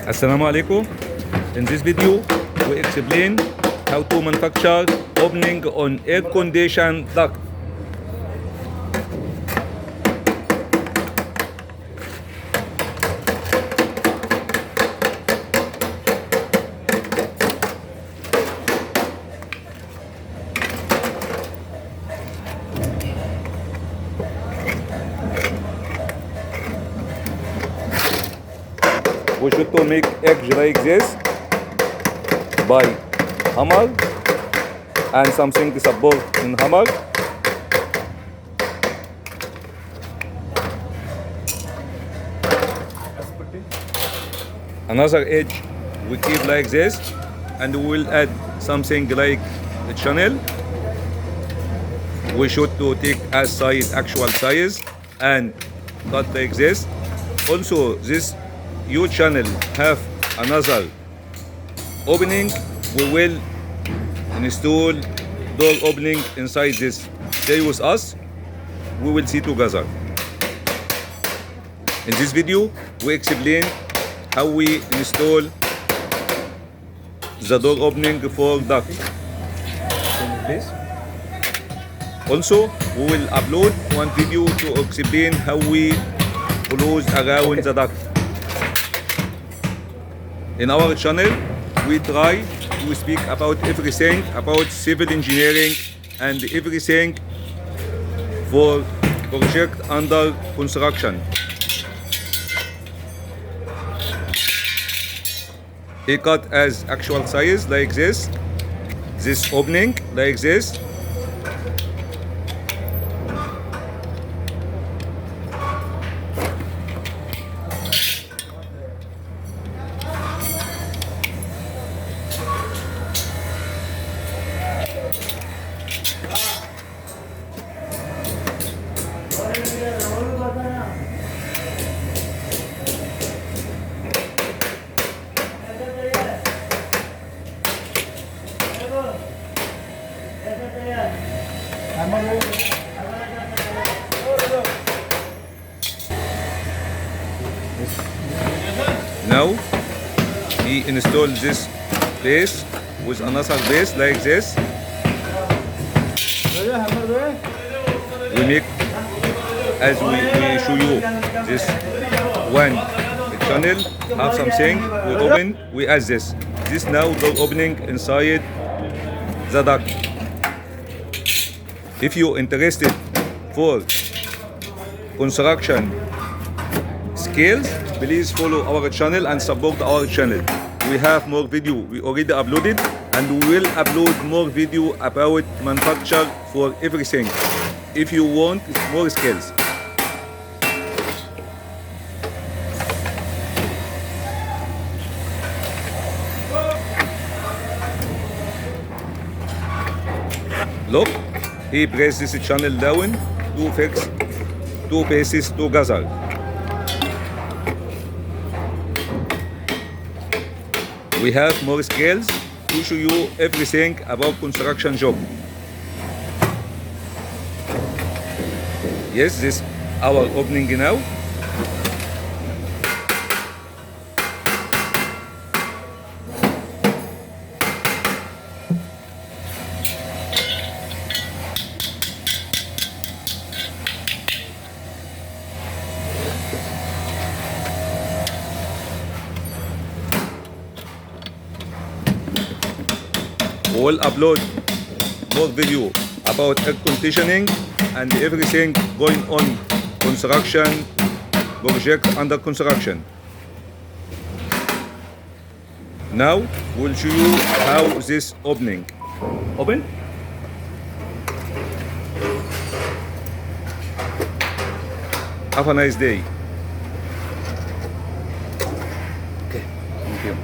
Assalamu alaikum. In this video, we explain how to manufacture opening on air condition duct. We should to make edge like this by hammer and something support in hammer. Another edge we keep like this, and we will add something like a channel. We should to take as size actual size and cut like this. Also, this U channel have another opening. We will install door opening inside this. Stay with us. We will see together. In this video, we explain how we install the door opening for duct. Please. Also, we will upload one video to explain how we close around the duct. In our channel, we try to speak about everything about civil engineering and everything for project under construction. He cut as actual size like this opening like this. Now he installed this base with another base like this. We make as we show you this one channel have something we open, we add this now door opening inside the duct. If you're interested for construction skills, please follow our channel and support our channel. We have more video we already uploaded, and we will upload more video about manufacture for everything if you want more skills. Look, he press this channel down to fix two pieces together. We have more skills to show you everything about construction job. Yes, this our opening now. We will upload more video about air conditioning and everything going on construction project under construction. Now we'll show you how this opening open. Have a nice day. Okay, thank you.